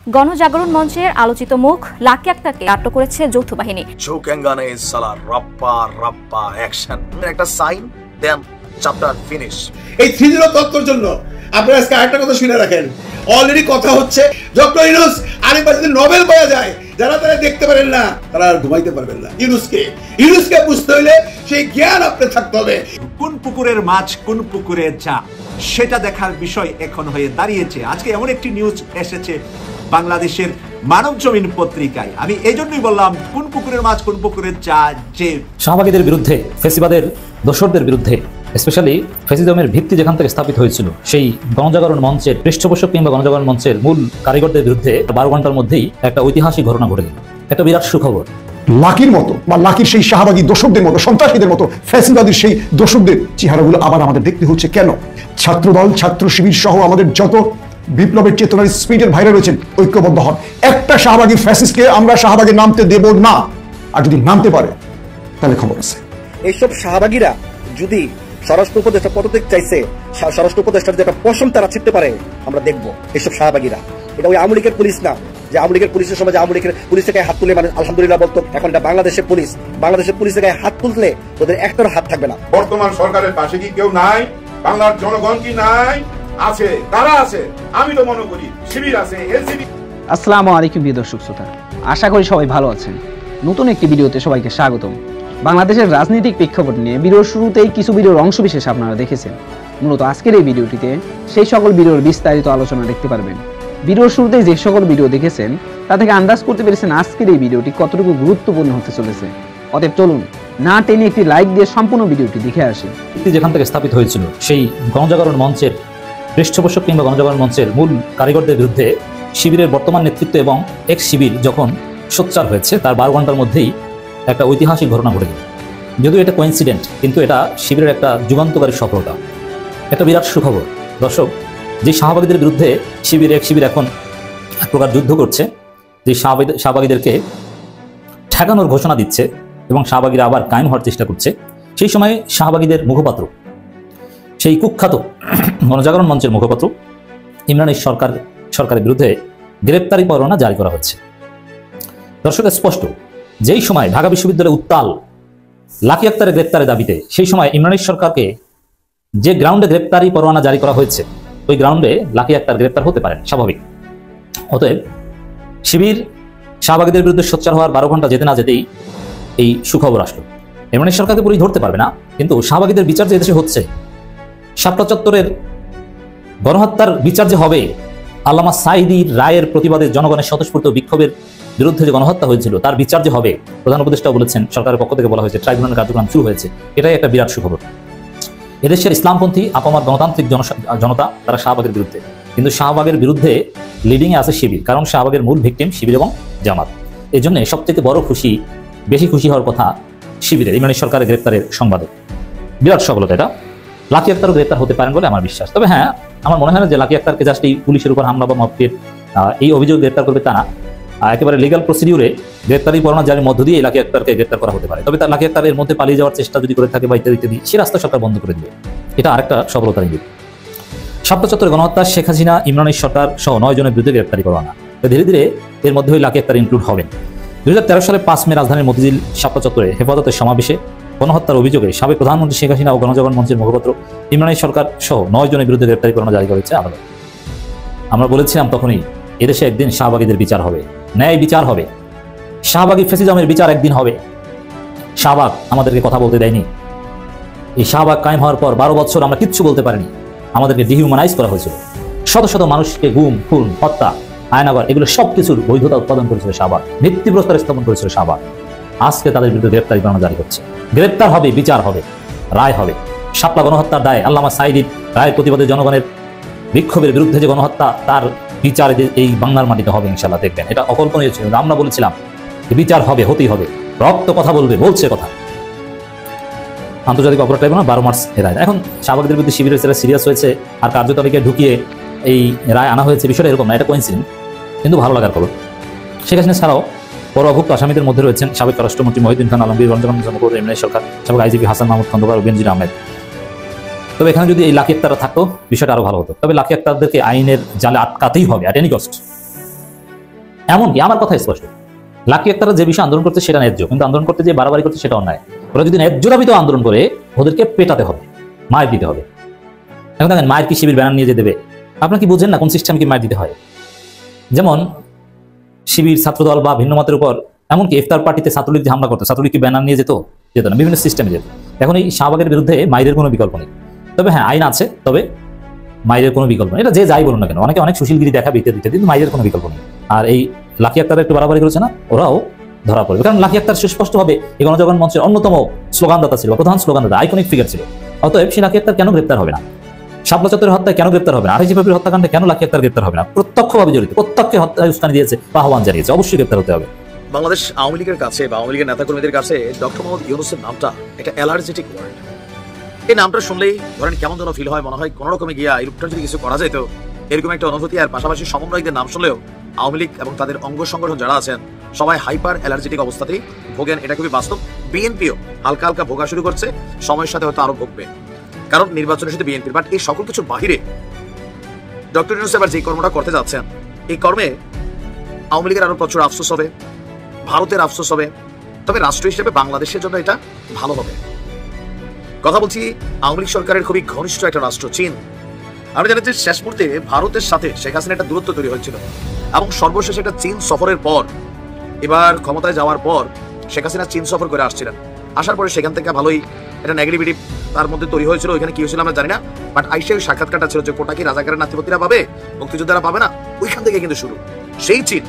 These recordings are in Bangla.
গণজাগরণ মঞ্চের আলোচিত মুখ লাকি আক্তারকে আটক করেছে যৌথ বাহিনী। একটা সাইন দেন, চ্যাপ্টার ফিনিশ। এই 3-0 তত্ত্বের জন্য আপনারা আজকে আরেকটা কথা শুনে রাখেন। অলরেডি কথা হচ্ছে ডক্টর ইউনূস আরেকবার যদি নোবেল পাওয়া যায়, যারা তারা দেখতে পারেন না তারা আর ঘুমাইতে পারবেন না। ইউনূসকে বুঝতে হইলে সেই জ্ঞান আপনার থাকতে হবে। কোন পুকুরের মাছ কোন পুকুরে যা, সেটা দেখার বিষয় এখন হয়ে দাঁড়িয়েছে। আজকে এমন একটি নিউজ এসেছে বাংলাদেশের মানব জমিন পত্রিকায়। আমি এই জন্যই বললাম কোন পুকুরের মাছ কোন পুকুরের চা, যে শাহবাগীদের বিরুদ্ধে, ফেসিবাদের দোসরদের বিরুদ্ধে, স্পেশালি ফেসিজমের ভিত্তি যেখান থেকে স্থাপিত হয়েছিল সেই গণজাগরণ মঞ্চের পৃষ্ঠপোষক কিংবা গণজাগরণ মঞ্চের মূল কারিগরদের বিরুদ্ধে 12 ঘন্টার মধ্যেই একটা ঐতিহাসিক ঘটনা ঘটে গেল। একটা বিরাট সুখবর। লাকির মতো বা লাকির সেই শাহবাগী দোসরদের মতো, সন্ত্রাসীদের মতো, ফ্যাসিবাদীর সেই দোসরদের চেহারাগুলো আবার আমাদের দেখতে হচ্ছে কেন? ছাত্রদল, ছাত্র শিবির সহ আমাদের যত বিপ্লবের চেতনার স্পিডের ভাইরা রয়েছেন, ঐক্যবদ্ধ হন। একটা শাহবাগী ফ্যাসিস্টকে আমরা শাহবাগে নামতে দেব না, আর যদি নামতে পারে তাহলে খবর আছে। এইসব শাহবাগীরা যদি স্বরাষ্ট্র উপদেষ্টা পদত্যাগ চাইছে, স্বরাষ্ট্র উপদেষ্টার যে একটা পশম তারা ছিটতে পারে আমরা দেখবো। এইসব শাহবাগীরা, এটা ওই আওয়ামী লীগের পুলিশ না, যে আওয়ামী লীগের পুলিশের সময় আওয়ামী লীগের পুলিশের গায়ে হাত তুলে মানে আলহামদুলিল্লাহ বলতো। এখন এটা বাংলাদেশের পুলিশ, বাংলাদেশের পুলিশের গায়ে হাত তুললে ওদের একটার হাত থাকবে না। বর্তমান সরকারের পাশে কি কেউ নাই? বাংলার জনগণ কি নাই? আছে, তারা আছে। আমি তো মনে করি শিবির আছে, এনসিপি। আসসালামু আলাইকুম প্রিয় দর্শক শ্রোতা, আশা করি সবাই ভালো আছেন। নতুন একটি ভিডিওতে সবাইকে স্বাগতম। বাংলাদেশের রাজনৈতিক প্রেক্ষাপট নিয়ে ভিডিওর শুরুতেই কিছু ভিডিওর অংশবিশেষ আপনারা দেখেছেন। মূলত আজকের এই ভিডিওটিতে সেই সকল ভিডিওর বিস্তারিত আলোচনা দেখতে পারবেন। ভিডিওর শুরুতেই যে সকল ভিডিও দেখেছেন তা থেকে আন্দাজ করতে পেরেছেন আজকের এই ভিডিওটি কতটুকু গুরুত্বপূর্ণ হতে চলেছে। অতএব চলুন না টেনে একটি লাইক দিয়ে সম্পূর্ণ ভিডিওটি দেখে আসি। যেখান থেকে স্থাপিত হয়েছিল সেই গণজাগরণ মঞ্চের পৃষ্ঠপোষক কিংবা গণজাগরণ মঞ্চের মূল কারিগরদের বিরুদ্ধে শিবিরের বর্তমান নেতৃত্ব এবং এক্স শিবির যখন সোচ্চার হয়েছে, তার 12 ঘন্টার মধ্যেই একটা ঐতিহাসিক ঘটনা ঘটে গেল। যদিও এটা কোইন্সিডেন্ট, কিন্তু এটা শিবিরের একটা যুগান্তকারী সফলতা, একটা বিরাট সুখবর। দর্শক, যে শাহবাগীদের বিরুদ্ধে এক শিবির এখন এক প্রকার যুদ্ধ করছে, যে শাহবাগীদেরকে ঠেকানোর ঘোষণা দিচ্ছে এবং শাহবাগীরা আবার কায়েম হওয়ার চেষ্টা করছে, সেই সময় শাহবাগীদের মুখপাত্র, সেই কুখ্যাত গণজাগরণ মঞ্চের মুখপাত্র ইমরানের সরকারের বিরুদ্ধে গ্রেপ্তারি পরোয়ানা জারি করা হচ্ছে। দর্শক, স্পষ্ট যেই সময় ঢাকা বিশ্ববিদ্যালয়ে উত্তাল লাকি আক্তারের গ্রেপ্তারের দাবিতে, সেই সময় ইমরানের সরকারকে যে গ্রাউন্ডে গ্রেপ্তারি পরোয়ানা জারি করা হয়েছে, ওই গ্রাউন্ডে লাকি আক্তার গ্রেপ্তার হতে পারেন, স্বাভাবিক। অতএব শিবির শাহবাগীদের বিরুদ্ধে সোচ্চার হওয়ার 12 ঘন্টা যেতে না যেতেই এই সুখবর আসলো। ইমরানের সরকারকে পুলিশ ধরতে পারবে না, কিন্তু শাহবাগীদের বিচার যে দেশে হচ্ছে, ৭৭ গণহত্যার বিচার যে হবে, আল্লামা সাঈদীর রায়ের প্রতিবাদে জনগণের স্বতঃস্ফূর্ত বিক্ষোভের বিরুদ্ধে যে গণহত্যা হয়েছিল, তার বিচার যে হবে, প্রধান উপদেষ্টাও বলেছেন, সরকারের পক্ষ থেকে বলা হয়েছে, ট্রাইব্যুনালের কার্যক্রম শুরু হয়েছে। এটাই একটা বিরাট সুখবর। এদেশের ইসলামপন্থী আপামর গণতান্ত্রিক জনতা তারা শাহবাগের বিরুদ্ধে, কিন্তু শাহবাগের বিরুদ্ধে লিডিংয়ে আছে শিবির, কারণ শাহবাগের মূল ভিকটিম শিবির এবং জামাত। এই জন্য সবচেয়ে বড় খুশি, বেশি খুশি হওয়ার কথা শিবিরের, ইমরানের সরকারের গ্রেপ্তারের সংবাদে। বিরাট সফলতা এটা। লাকি আক্তারও গ্রেপ্তার হতে পারেন বলে আমার বিশ্বাস। তবে হ্যাঁ, আমার মনে হয় না যে লাকি আক্তারকে জাস্ট এই পুলিশের উপর হামলা বা মবটির এই অভিযোগ গ্রেপ্তার করবে তা না। একেবারে লিগাল প্রসিডিউরে গ্রেপ্তারি পরোয়ানা জারির মধ্য দিয়ে লাকি আক্তারকে গ্রেপ্তার করা হতে পারে। তবে তার লাকি আক্তারের মধ্যে পালিয়ে যাওয়ার চেষ্টা যদি করে থাকে বা ইত্যাদি, সে রাস্তা সরকার বন্ধ করে দিবে। এটা আরেকটা সফলতার ইঙ্গিত। ৭৭ গণহত্যা, শেখ হাসিনা, ইমরানের সরকার সহ 9 জনের বিরুদ্ধে গ্রেপ্তারি পরোয়ানা। ধীরে ধীরে এর মধ্যে ওই লাকি আক্তার ইনক্লুড হবেন। 2013 সালে 5 মে রাজধানীর মতিঝিল শাপলা চত্বরে হেফাজতের সমাবেশে গণহত্যার অভিযোগে সাবেক প্রধানমন্ত্রী শেখ হাসিনা ও গণজাগরণ মঞ্চের মুখপাত্র ইমরানের সরকার সহ 9 জনের বিরুদ্ধে গ্রেপ্তারি পরোয়ানা জারি করেছে আদালত। আমরা বলেছিলাম তখনই, এদেশে একদিন শাহবাগীদের বিচার হবে, ন্যায় বিচার হবে, শাহবাগী ফ্যাসিজমের বিচার একদিন হবে। শাহবাগ আমাদেরকে কথা বলতে দেয়নি। এই শাহবাগ কায়েম হওয়ার পর 12 বছর আমরা কিচ্ছু বলতে পারিনি। আমাদেরকে ডিহিউম্যানাইজ করা হয়েছিল। শত শত মানুষকে গুম, খুন, হত্যা, আয়নাগর, এগুলো সবকিছুর বৈধতা উৎপাদন করেছিল শাহবাগ, ভিত্তিপ্রস্তর স্থাপন করেছিল শাহবাগ। আজকে তাদের বিরুদ্ধে গ্রেপ্তারি পরোয়ানা জারি করছে। গ্রেপ্তার হবে, বিচার হবে, রায় হবে। শাপলা গণহত্যার দায়, আল্লামা সাঈদীর রায়ের প্রতিবাদে জনগণের বিক্ষোভের বিরুদ্ধে যে গণহত্যা, তার বিচার এই বাংলার মাটিতে হবে ইনশাল্লাহ। দেখবেন, এটা অকল্পনীয় ছিল। আমরা বলেছিলাম বিচার হবে, হতেই হবে। রক্ত কথা বলবে, বলছে কথা। আন্তর্জাতিক অপরাধ ট্রাইব্যুনাল 12 মার্চ রায়। এখন শাহবাগীদের বিরুদ্ধে শিবিরের ছেলে সিরিয়াস হয়েছে আর কার্যতালিকায় ঢুকিয়ে এই রায় আনা হয়েছে, বিষয়টা এরকম না। এটা কোইন্সিডেন্ট, কিন্তু ভালো লাগার খবর। শেখ হাসিনা ছাড়াও পরভুক্ত আসামিদের মধ্যে রয়েছেন সাবেক স্বরাষ্ট্রমন্ত্রী মহিউদ্দিন খান আলমগীর, গণজাগরণ মুখপাত্র ইমরানের সরকার, সাবেক আইজিপি হাসান মাহমুদ খন্দকার ও বেনজির আহমেদ। তবে এখানে যদি এই লাকি আক্তাররা থাকতো, বিষয়টা আরো ভালো হতো। তবে লাকি আক্তারদেরকে আইনের জালে আটকাতেই হবে, অ্যাট এনি কস্ট। এমনকি আমার কথা স্পষ্ট, লাকি আক্তাররা যে বিষয়ে আন্দোলন করতে সেটা ন্যায্য, কিন্তু আন্দোলন করতে যে বাড়াবাড়ি করতে সেটা অন্যায়। ওরা যদি ন্যায্য দাবিতেও আন্দোলন করে ওদেরকে পেটাতে হবে, মার দিতে হবে। এখন দেখেন মায়ের কি শিবির ব্যানার নিয়ে যে দেবে? আপনার কি বুঝেন না কোন সিস্টেমে কি মার দিতে হয়? যেমন শিবির, ছাত্রদল বা ভিন্ন মতের উপর, এমনকি ইফতার পার্টিতে ছাত্রলীগ যে হামলা করতো, ছাত্রলীগ কি ব্যানার নিয়ে যেত? যেত না, বিভিন্ন সিস্টেমে যেত। এখন এই শাহবাগের বিরুদ্ধে মাইরের কোনো বিকল্প নেই। তবে হ্যাঁ, আইন আছে, তবে মাইরের কোনো বিকল্প নেই। এটা যে যাই বলুন না কেন, অনেকে অনেক সুশীলগিরি দেখা দিতে কিন্তু মাইরের কোনো বিকল্প নেই। আর এই লাকি আক্তার একটু বাড়াবাড়ি করেছে না, ওরাও ধরা পড়বে। কারণ লাকি আক্তার সুস্পষ্টভাবে এই গণজাগরণ মঞ্চের অন্যতম স্লোগানদাতা ছিল, প্রধান স্লোগানদাতা, আইকনিক ফিগার ছিল। অতএব সেই লাকি আক্তার কেন গ্রেপ্তার হবে না? শাপলা চত্বরের হত্যায় কেন গ্রেপ্তার হবে না? আঠাশে ফেব্রুয়ারি হত্যাকাণ্ডে কেন লাকি আক্তার গ্রেপ্তার হবে না? প্রত্যক্ষভাবে জড়িত, প্রত্যক্ষে হত্যায় উস্কানি দিয়েছে বা আহ্বান জানিয়েছে, অবশ্যই গ্রেপ্তার হতে হবে। বাংলাদেশ আওয়ামী লীগের কাছে বা আওয়ামী লীগের নেতাকর্মীদের কাছে ডক্টর মোহাম্মদ ইউনূসের নামটা একটা অ্যালার্জেটিক ওয়ার্ড। এই নামটা শুনলেই ধরেন কেমন যেন ফিল হয়, মনে হয় কোনো রকমে গিয়া এই রূপটা যদি কিছু করা যেত, এরকম একটা অনুভূতি। আর পাশাপাশি সমন্বয়কদের নাম শুনলেও আওয়ামী লীগ এবং তাদের অঙ্গ সংগঠন যারা আছেন সবাই হাইপার অ্যালার্জেটিক অবস্থাতেই ভোগেন, এটা খুবই বাস্তব। বিএনপিও হালকা হালকা ভোগা শুরু করছে, সময়ের সাথে হয়তো আরো ভোগবে, কারণ নির্বাচনের সাথে বিএনপির। বাট এই সকল কিছুর বাহিরে ডক্টর ইউনূস এবার যে কর্মটা করতে যাচ্ছেন, এই কর্মে আওয়ামী লীগের আরো প্রচুর আফসোস হবে, ভারতের আফসোস হবে, তবে রাষ্ট্র হিসেবে বাংলাদেশের জন্য এটা ভালো হবে। কথা বলছি আওয়ামী লীগ সরকারের খুবই ঘনিষ্ঠ একটা রাষ্ট্র চীন। আমরা জানি যে শেষ মুহূর্তে ভারতের সাথে শেখ হাসিনা একটা দূরত্ব তৈরি হয়েছিল, এবং সর্বশেষ একটা চীন সফরের পর, এবার ক্ষমতায় যাওয়ার পর শেখ হাসিনা চীন সফর করে আসছিলেন। আসার পরে সেখান থেকে ভালোই একটা নেগেটিভিটি তার মধ্যে তৈরি হয়েছিল। ওইখানে কি হয়েছিল আমরা জানি না, বাট আইসে ওই সাক্ষাৎকারটা ছিল যে কোটা কি রাজাকারের নাতিপতিরা পাবে, মুক্তিযোদ্ধারা পাবে না, ওইখান থেকে কিন্তু শুরু। সেই চীন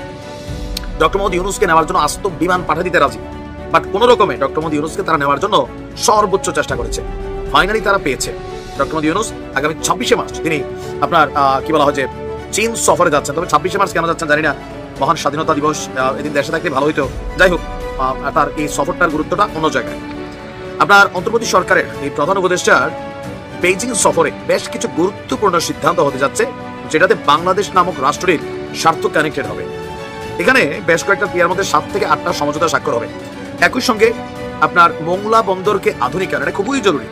ডক্টর মোহাম্মদ ইউনূসকে নেওয়ার জন্য আস্ত বিমান পাঠিয়ে দিতে রাজি, বাট কোন রকমে ডক্টর মোহাম্মদ ইউনূসকে তারা নেওয়ার জন্য সর্বোচ্চ চেষ্টা করেছে। ফাইনালি তারা পেয়েছে। ডক্টর মোহাম্মদ ইউনূস আগামী 26শে মার্চ তিনি আপনার কি বলা হয় যে চীন সফরে যাচ্ছেন। তবে 26শে মার্চ কেন যাচ্ছেন জানি না, মহান স্বাধীনতা দিবস, এদিন দেশে থাকলে ভালো হইতো। যাই হোক, তার এই সফরটার গুরুত্বটা অন্য জায়গায়। আপনার অন্তর্বর্তী সরকারের এই প্রধান উপদেষ্টার বেইজিং সফরে বেশ কিছু গুরুত্বপূর্ণ সিদ্ধান্ত হতে যাচ্ছে, যেটাতে বাংলাদেশ নামক রাষ্ট্রের স্বার্থ কানেক্টেড হবে। এখানে বেশ কয়েকটা ক্রিয়ার মধ্যে 7 থেকে 8টা সমঝোতা স্বাক্ষর হবে। একই সঙ্গে আপনার মোংলা বন্দরকে আধুনিকায়ন, এটা খুবই জরুরি।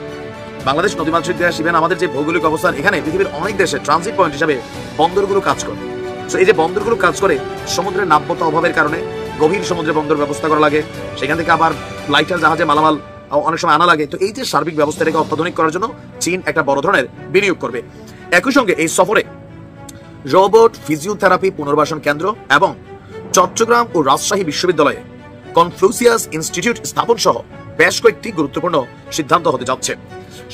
বাংলাদেশ নদীমাতৃক দেশ, ইভেন আমাদের যে ভৌগোলিক অবস্থান, এখানে পৃথিবীর অনেক দেশে ট্রানজিট পয়েন্ট হিসাবে বন্দরগুলো কাজ করে। তো এই যে বন্দরগুলো কাজ করে, সমুদ্রের নাব্যতা অভাবের কারণে গভীর সমুদ্রে বন্দর ব্যবস্থা করা লাগে, সেখান থেকে আবার লাইটার জাহাজে মালামাল অনেক সময় আনা লাগে। তো এই যে সার্বিক ব্যবস্থাটাকে অত্যাধুনিক করার জন্য চীন একটা বড় ধরনের বিনিয়োগ করবে। একই সঙ্গে এই সফরে রোবট ফিজিওথেরাপি পুনর্বাসন কেন্দ্র এবং চট্টগ্রাম ও রাজশাহী বিশ্ববিদ্যালয়ে কনফ্লুসিয়াস ইনস্টিটিউট স্থাপন সহ বেশ কয়েকটি গুরুত্বপূর্ণ সিদ্ধান্ত হতে যাচ্ছে।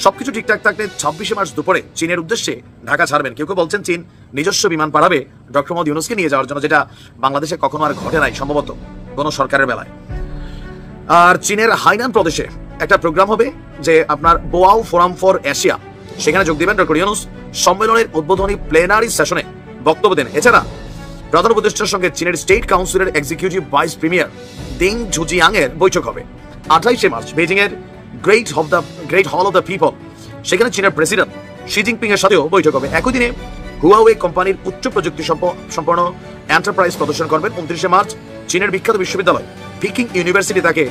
সবকিছু ঠিকঠাক থাকলে 26শে মার্চ দুপুরে চীনের উদ্দেশ্যে ঢাকা ছাড়বেন। কেউ কেউ বলছেন চীন নিজস্ব বিমান পাঠাবে ডক্টর মোহাম্মদ ইউনূসকে নিয়ে যাওয়ার জন্য, যেটা বাংলাদেশে কখনো আর ঘটে নাই সম্ভবত কোনো সরকারের বেলায়। আর চীনের হাইনান প্রদেশে একটা প্রোগ্রাম হবে যে আপনার বোয়াও ফোরাম ফর এশিয়া, সেখানে যোগ দিবেন ডক্টর ইউনূস। সম্মেলনের উদ্বোধনী প্লেনারি সেশনে বক্তব্য দেন। এছাড়া প্রধান উপদেষ্টার সঙ্গে চীনের স্টেট কাউন্সিলের এক্সিকিউটিভ ভাইস প্রিমিয়ার দিং ঝুজিয়াং এর বৈঠক হবে। 28শে মার্চ বেজিং এর great hall of the people, সেখানে চীনের প্রেসিডেন্ট শি জিনপিং এর সাথেও বৈঠক হবে। একই দিনে হুয়াওয়ে কোম্পানির উচ্চ প্রযুক্তি সম্পন্ন এন্টারপ্রাইজ প্রদর্শন করবেন। 29শে মার্চ চীনের বিখ্যাত বিশ্ববিদ্যালয় পিকিং ইউনিভার্সিটি তাকে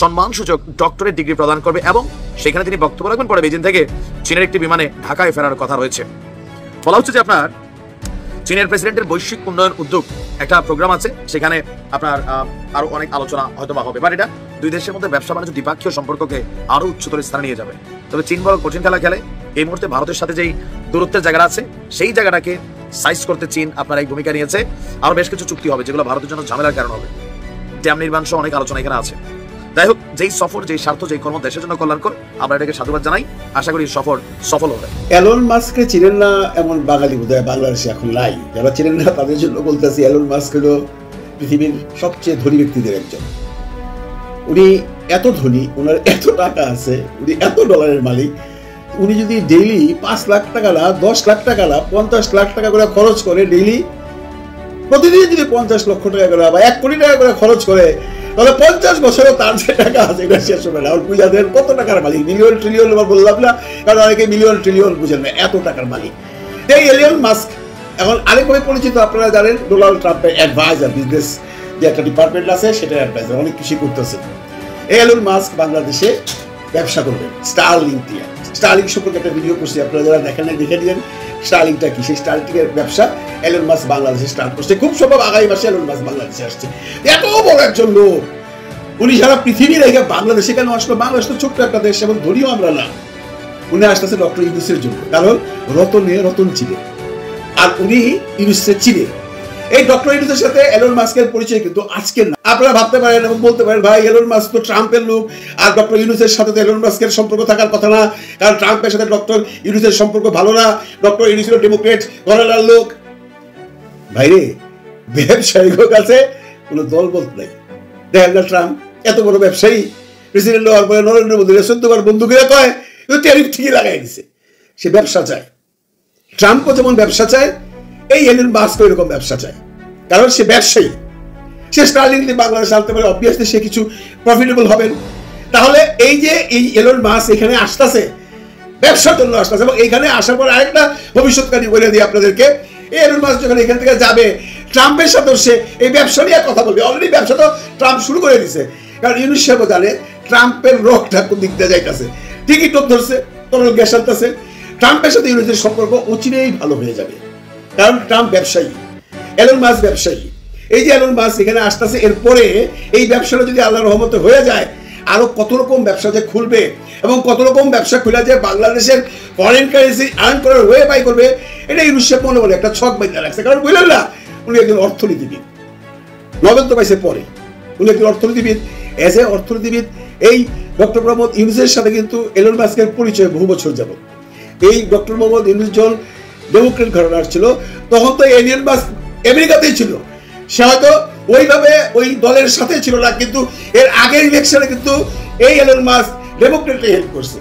সম্মানসূচক ডক্টরেট ডিগ্রি প্রদান করবে এবং সেখানে তিনি বক্তব্য রাখবেন। পরে বেজিং থেকে চীনের একটি বিমানে ঢাকায় ফেরার কথা রয়েছে। বলা হচ্ছে যে আপনার চীনের প্রেসিডেন্টের বৈশ্বিক উন্নয়ন উদ্যোগ একটা প্রোগ্রাম আছে, সেখানে আপনার আরো অনেক আলোচনা হয়তো বা হবে, বাট এটা দুই দেশের মধ্যে ব্যবসা বাণিজ্য দ্বিপাক্ষীয় সম্পর্ককে আরো উচ্চতর স্থানে নিয়ে যাবে। তবে চীন বড় কঠিন খেলা খেলে। এই মুহূর্তে ভারতের সাথে যেই দূরত্বের জায়গা আছে, সেই জায়গাটাকে সাইজ করতে চীন আপনার এই ভূমিকা নিয়েছে। আরো বেশ কিছু চুক্তি হবে যেগুলো ভারতের জন্য ঝামেলার কারণ হবে। ড্যাম নির্মাণ সহ অনেক আলোচনা এখানে আছে। যাই হোক, যেই সফর, যেই স্বার্থ, যেই কর্ম দেশের জন্য কল্যাণকর, আমরা এটাকে সাধুবাদ জানাই। আশা করি সফর সফল হবে। এলন মাস্ককে চিনেন না এমন বাঙালি বোধহয় বাংলাদেশে এখন নাই। যারা চিনেন না তাদের জন্য বলতেছি, এলন মাস্ক হলো পৃথিবীর সবচেয়ে ধনী ব্যক্তিদের একজন। উনি এত ধনী, ওনার এত টাকা আছে, উনি এত ডলারের মালিক। উনি যদি ডেইলি 5 লাখ টাকা না, 10 লাখ টাকা না, 50 লাখ টাকা করে খরচ করে, ডেইলি প্রতিদিন যদি 50 লক্ষ টাকা করে বা 1 কোটি টাকা করে খরচ করে, তাহলে 50 বছরে তার যে টাকা আছে এটা শেষ হবে না। পূজাদের কত টাকার মালিক, মিলিয়ন ট্রিলিয়ন বললাম না, কারণ অনেকে মিলিয়ন ট্রিলিয়ন বুঝেন না, এত টাকার মালিক এই এলন মাস্ক। এখন আরেকভাবে পরিচিত, আপনারা জানেন ডোনাল্ড ট্রাম্পের অ্যাডভাইজার, বিজনেস যে একটা ডিপার্টমেন্ট আছে সেটার অ্যাডভাইজার, অনেক কিছু করতেছে। এলন মাস্ক বাংলাদেশে ব্যবসা করবেন স্টারলিংক দিয়ে। স্টারলিংক সম্পর্কে একটা ভিডিও করছি, আপনারা যারা দেখেন নাই দেখে নিলেন। স্টারলিংকটা কি? সেই স্টারলিংকের ব্যবসা এলন মাস্ক বাংলাদেশে স্টার্ট করছে। খুব সম্ভব আগামী মাসে এলন মাস্ক বাংলাদেশে আসছে। এত বড় একজন লোক, উনি সারা পৃথিবীর রেখে বাংলাদেশে কেন আসলো? বাংলাদেশ তো ছোট্ট একটা দেশ এবং ধনীও আমরা না। উনি আসতেছে ডক্টর ইউনূসের জন্য, কারণ রতনে রতন চিনে, আর উনি ইউনূসের চিনে। এই ডক্টর ইউনূসের সাথে এলন মাস্কের পরিচয় কিন্তু আজকে না। আপনারা ভাবতে পারেন এবং বলতে পারেন, ভাই এলন মাস্ক তো ট্রাম্পের লোক, আর ডক্টর ইউনূসের সাথে তো এলন মাস্কের সম্পর্ক থাকার কথা না, কারণ ট্রাম্পের সাথে ডক্টর ইউনূসের সম্পর্ক ভালো না, ডক্টর ইউনূস হলো ডেমোক্রেট ঘরানার লোক। ভাইরে, ব্যবসায়ীর কাছে কোনো দল বলতে নাই। দেখেন না ট্রাম্প এত বড় ব্যবসায়ী, প্রেসিডেন্ট হওয়ার পরে নরেন্দ্র মোদী 14বার বন্ধুকে কয় ট্যারিফ ঠিকই লাগাই দিছে। সে ব্যবসা চায়, ট্রাম্পও যেমন ব্যবসা চায়, এই এলন মাস্ক এরকম ব্যবসা চায়, কারণ সে ব্যবসায়ী। সে স্টারলিংক দিয়ে বাংলাদেশে আনতে পারে, অবভিয়াসলি সে কিছু প্রফিটেবল হবেন। তাহলে এই যে এই এলন মাস্ক এখানে আসতেছে ব্যবসার জন্য আসতেছে, এবং এইখানে আসার পর আরেকটা ভবিষ্যৎকারী বলে দিই আপনাদেরকে, এই এলন মাস্ক যখন এখান থেকে যাবে ট্রাম্পের সাথে সে এই ব্যবসা নিয়ে কথা বলবে। অলরেডি ব্যবসা তো ট্রাম্প শুরু করে দিছে, কারণ ইউনূস সাহেব জানে ট্রাম্পের রোগটা কোন দিক দিয়ে যাইতেছে। ঠিকই টোপ ধরছে, তরল গ্যাস আনতেছে। ট্রাম্পের সাথে ইউনূসের সম্পর্ক অচিরেই ভালো হয়ে যাবে, কারণ ট্রাম্প ব্যবসায়ী, এলন মাস্ক ব্যবসায়ী। এই যে এলন মাস্ক এখানে আসতেছে, এরপরে এই ব্যবসাটা যদি আল্লাহর রহমতে হয়ে যায়, আরো কত রকম ব্যবসা যে খুলবে, এবং কত রকম ব্যবসা খুলে যে বাংলাদেশের ফরেন কারেন্সি আর্ন করার ওয়ে বাই করবে, এটা ইউনূস সাহেব মনে মনে একটা ছক বাইন্দা রাখছে। কারণ বুঝলেন না, উনি একজন অর্থনীতিবিদ, নোবেল তো পাইছে পরে, উনি একজন অর্থনীতিবিদ। এজ এ অর্থনীতিবিদ এই ডক্টর মোহাম্মদ ইউনূসের সাথে কিন্তু এলন মাস্কের পরিচয় বহু বছর যাবত। এই ডক্টর মোহাম্মদ ইউনূস জন ডেমোক্রেট ঘরানার ছিল, তখন তো এলিয়ন মাস্ক আমেরিকাতেই ছিল। সে হয়তো ওইভাবে ওই দলের সাথে ছিল না, কিন্তু এর আগের ইলেকশনে কিন্তু এই এলন মাস্ক ডেমোক্রেটে হেল্প করছে,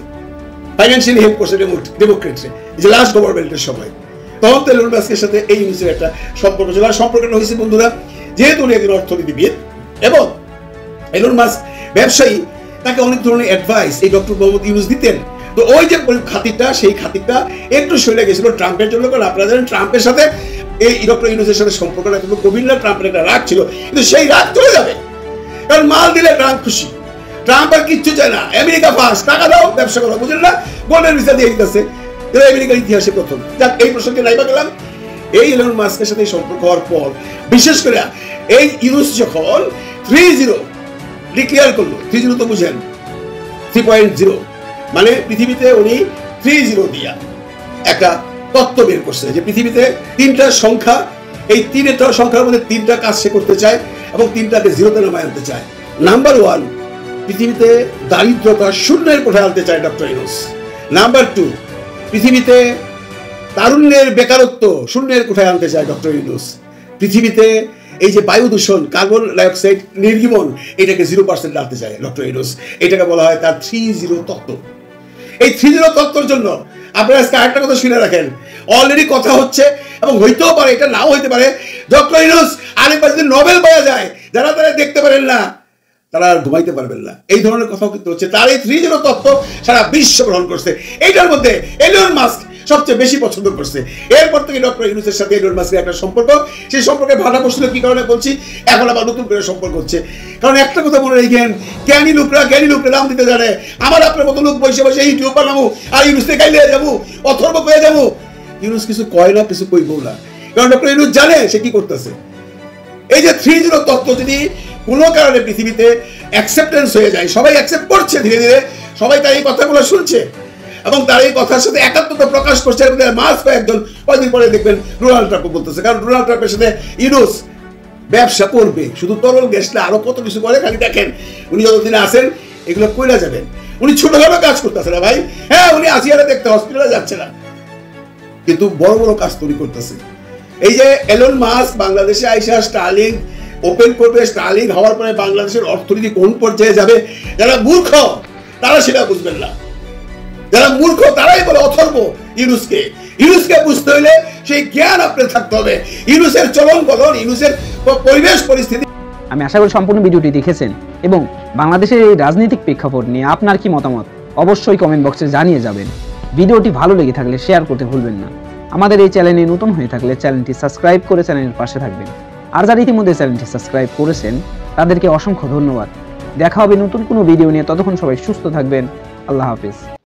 ফাইন্যান্সিয়ালি হেল্প করছে ডেমোক্রেটে, যে লাস্ট গভর্নমেন্টের সময়। তখন তো এলন মাস্কের সাথে এই ইউনূসের একটা সম্পর্ক ছিল। আর সম্পর্কটা হয়েছে বন্ধুরা, যেহেতু উনি একজন অর্থনীতিবিদ এবং এলন মাস্ক ব্যবসায়ী, তাকে অনেক ধরনের অ্যাডভাইস এই ডক্টর মোহাম্মদ ইউনূস দিতেন। তো ওই যে খাতিরটা, সেই খাতিরটা একটু সরে গেছিল ট্রাম্পের জন্য। কারণ আপনারা জানেন ট্রাম্পের সাথে এই ডক্টর ইউনূসের সাথে সম্পর্কটা কিন্তু গভীর না, ট্রাম্পের একটা রাগ ছিল, কিন্তু সেই রাগ চলে যাবে, কারণ মাল দিলে ট্রাম্প খুশি। ট্রাম্প আর কিচ্ছু চায় না, আমেরিকা ফার্স্ট, টাকা দাও ব্যবসা করো, বুঝলেন না? গোল্ডেন ভিসা দিয়ে দিতেছে, আমেরিকার ইতিহাসে প্রথম। যাক, এই প্রসঙ্গে নাইবা গেলাম। এই এলন মাস্কের সাথে সম্পর্ক হওয়ার পর, বিশেষ করে এই ইউনূস যখন 3.0 ডিক্লেয়ার করলো, 3.0 তো বুঝেন, 3.0 মানে পৃথিবীতে উনি 3.0 দিয়া একটা তত্ত্ব বের করছে যে পৃথিবীতে 3টা সংখ্যা, এই 3টা সংখ্যার মধ্যে 3টা কাজ সে করতে চায় এবং 3টাকে জিরোতে নামায় আনতে চায়। নাম্বার 1, পৃথিবীতে দারিদ্রতা শূন্যের কোঠায় আনতে চায় ডক্টর ইউনূস। নাম্বার 2, পৃথিবীতে তারুণ্যের বেকারত্ব শূন্যের কোঠায় আনতে চায় ডক্টর ইউনূস। পৃথিবীতে এই যে বায়ু দূষণ, কার্বন ডাইঅক্সাইড নির্গমন, এটাকে 0% আনতে চায় ডক্টর ইউনূস। এটাকে বলা হয় তার 3.0 তত্ত্ব। এই 3.0 তত্ত্বের জন্য আপনারা আজকে আরেকটা কথা শুনে রাখেন, অলরেডি কথা হচ্ছে এবং হইতেও পারে, এটা নাও হইতে পারে, ডক্টর ইউনূস আরেকবার যদি নোবেল পাওয়া যায়, যারা তারা দেখতে পারেন না তারা আর ঘুমাইতে পারবেন না, এই ধরনের কথাও কিন্তু হচ্ছে। তার এই 3.0 তত্ত্ব সারা বিশ্ব গ্রহণ করছে। এইটার মধ্যে এলন মাস্ক সবচেয়ে বেশি পছন্দ করছে। এরপর থেকে ডক্টর ইউনূসের সাথে এলন মাস্কের একটা সম্পর্ক, সেই সম্পর্কে ভাটা পড়ছিল। কি কারণে বলছি, এখন আবার নতুন করে সম্পর্ক হচ্ছে। কারণ একটা কথা মনে রাখেন, জ্ঞানী লোকরা নাম দিতে জানে। আমার আপনার মতো লোক বসে বসে ইউটিউব বানাবো আর ইউনূসকে গাইলে যাবো, অথর্ব পেয়ে যাবো। ইউনূস কিছু কয় না, কিছু কইবো না, কারণ ডক্টর ইউনূস জানে সে কি করতেছে। এই যে 3.0 তত্ত্ব যদি কোনো কারণে পৃথিবীতে অ্যাকসেপ্টেন্স হয়ে যায়, সবাই অ্যাকসেপ্ট করছে ধীরে ধীরে, সবাই তার এই কথাগুলো শুনছে এবং তার এই কথার সাথে একাত্মতা প্রকাশ করছে। মাস্ক একজন কয়েকদিন পরে দেখবেন ডোনাল্ড ট্রাম্প বলতেছে, কারণ ডোনাল্ড ট্রাম্পের সাথে ইউনূস ব্যবসা করবে, শুধু তরল গ্যাস না, আরো কত কিছু করে। খালি দেখেন উনি যতদিনে আসেন এগুলো কইরা যাবেন। উনি ছোটখাটো কাজ করতেছে না ভাই, হ্যাঁ উনি আসিয়ারে দেখতে হসপিটালে যাচ্ছে না, কিন্তু বড় বড় কাজ তৈরি করতেছে। এই যে এলন মাস্ক বাংলাদেশে আইসা স্টারলিংক ওপেন করবে, স্টারলিংক হওয়ার পরে বাংলাদেশের অর্থনীতি কোন পর্যায়ে যাবে, যারা মূর্খ তারা সেটা বুঝবেন না। যারা মূর্খ তারাই বলে অথর্ব ইউনূসকে। ইউনূসকে বুঝতে হলে সেই জ্ঞান আপনার থাকতে হবে, ইউনূসের চলন বলন, ইউনূসের পরিবেশ পরিস্থিতি। আমি আশা করি সম্পূর্ণ ভিডিওটি দেখেছেন এবং বাংলাদেশের এই রাজনৈতিক প্রেক্ষাপট নিয়ে আপনার কি মতামত অবশ্যই কমেন্ট বক্সে জানিয়ে যাবেন। ভিডিওটি ভালো লেগে থাকলে শেয়ার করতে ভুলবেন না। আমাদের এই চ্যানেলে নতুন হয়ে থাকলে চ্যানেলটি সাবস্ক্রাইব করে চ্যানেলের পাশে থাকবেন। আর যারা ইতিমধ্যে চ্যানেলটি সাবস্ক্রাইব করেছেন তাদেরকে অসংখ্য ধন্যবাদ। দেখা হবে নতুন কোনো ভিডিও নিয়ে, ততক্ষণ সবাই সুস্থ থাকবেন, আল্লাহ হাফিজ।